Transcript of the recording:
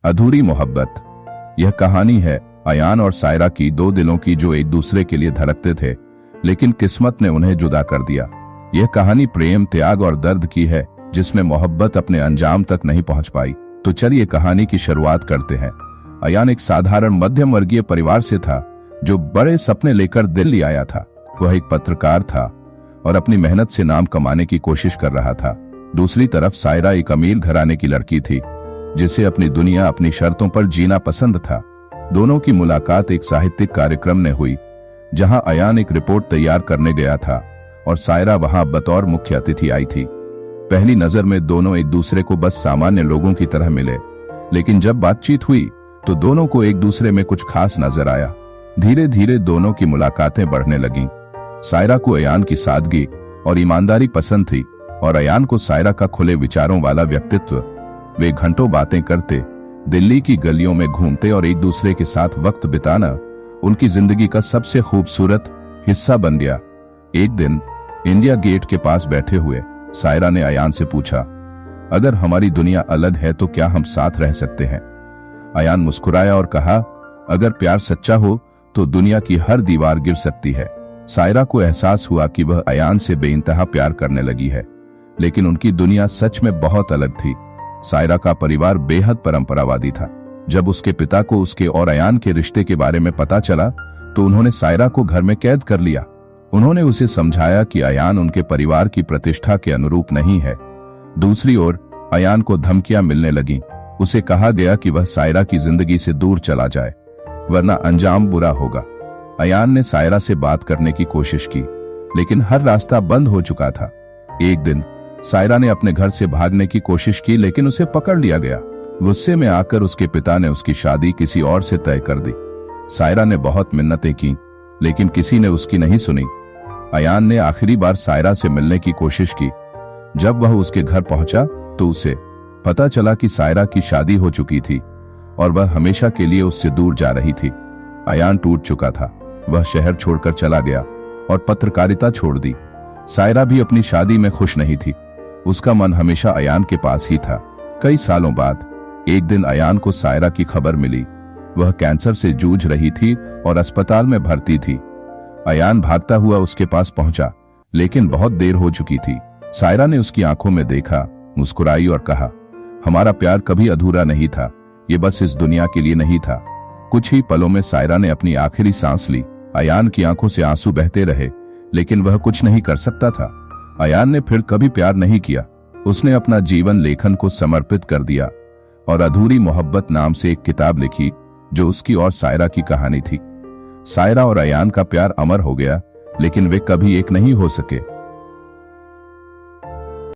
अधूरी मोहब्बत। यह कहानी है अयान और सायरा की, दो दिलों की जो एक दूसरे के लिए धड़कते थे, लेकिन किस्मत ने उन्हें जुदा कर दिया। यह कहानी प्रेम, त्याग और दर्द की है, जिसमें मोहब्बत अपने अंजाम तक नहीं पहुंच पाई। तो चलिए कहानी की शुरुआत करते हैं। अयान एक साधारण मध्यम वर्गीय परिवार से था, जो बड़े सपने लेकर दिल्ली आया था। वह एक पत्रकार था और अपनी मेहनत से नाम कमाने की कोशिश कर रहा था। दूसरी तरफ सायरा एक अमीर घराने की लड़की थी, जिसे अपनी दुनिया, अपनी शर्तों पर जीना पसंद था। दोनों की मुलाकात एक साहित्यिक कार्यक्रम में हुई, जहां अयान एक रिपोर्ट तैयार करने गया था और सायरा वहां बतौर मुख्य अतिथि आई थी। पहली नजर में दोनों एक दूसरे को बस सामान्य लोगों की तरह मिले, लेकिन जब बातचीत हुई तो दोनों को एक दूसरे में कुछ खास नजर आया। धीरे धीरे दोनों की मुलाकातें बढ़ने लगीं। सायरा को अयान की सादगी और ईमानदारी पसंद थी और अयान को सायरा का खुले विचारों वाला व्यक्तित्व। वे घंटों बातें करते, दिल्ली की गलियों में घूमते और एक दूसरे के साथ वक्त बिताना उनकी जिंदगी का सबसे खूबसूरत हिस्सा बन गया। एक दिन इंडिया गेट के पास बैठे हुए सायरा ने अयान से पूछा, अगर हमारी दुनिया अलग है तो क्या हम साथ रह सकते हैं? अयान मुस्कुराया और कहा, अगर प्यार सच्चा हो तो दुनिया की हर दीवार गिर सकती है। सायरा को एहसास हुआ कि वह अयान से बेइंतहा प्यार करने लगी है, लेकिन उनकी दुनिया सच में बहुत अलग थी। सायरा का परिवार बेहद परंपरावादी था। जब उसके पिता को उसके और अयान के रिश्ते के बारे में पता चला तो उन्होंने सायरा को घर में कैद कर लिया। उन्होंने उसे समझाया कि अयान उनके परिवार की प्रतिष्ठा के अनुरूप नहीं है। दूसरी ओर अयान को धमकियां मिलने लगीं। उसे कहा गया कि वह सायरा की जिंदगी से दूर चला जाए, वरना अंजाम बुरा होगा। अयान ने सायरा से बात करने की कोशिश की, लेकिन हर रास्ता बंद हो चुका था। एक दिन सायरा ने अपने घर से भागने की कोशिश की, लेकिन उसे पकड़ लिया गया। गुस्से में आकर उसके पिता ने उसकी शादी किसी और से तय कर दी। सायरा ने बहुत मिन्नतें की, लेकिन किसी ने उसकी नहीं सुनी। अयान ने आखिरी बार सायरा से मिलने की कोशिश की। जब वह उसके घर पहुंचा तो उसे पता चला कि सायरा की शादी हो चुकी थी और वह हमेशा के लिए उससे दूर जा रही थी। अयान टूट चुका था। वह शहर छोड़कर चला गया और पत्रकारिता छोड़ दी। सायरा भी अपनी शादी में खुश नहीं थी। उसका मन हमेशा अयान के पास ही था। कई सालों बाद एक दिन अयान को सायरा की खबर मिली। वह कैंसर से जूझ रही थी और अस्पताल में भर्ती थी। अयान भागता हुआ उसके पास पहुंचा, लेकिन बहुत देर हो चुकी थी। सायरा ने उसकी आंखों में देखा, मुस्कुराई और कहा, हमारा प्यार कभी अधूरा नहीं था, ये बस इस दुनिया के लिए नहीं था। कुछ ही पलों में सायरा ने अपनी आखिरी सांस ली। अयान की आंखों से आंसू बहते रहे, लेकिन वह कुछ नहीं कर सकता था। अयान ने फिर कभी प्यार नहीं किया। उसने अपना जीवन लेखन को समर्पित कर दिया और अधूरी मोहब्बत नाम से एक किताब लिखी, जो उसकी और सायरा की कहानी थी। सायरा और अयान का प्यार अमर हो गया, लेकिन वे कभी एक नहीं हो सके।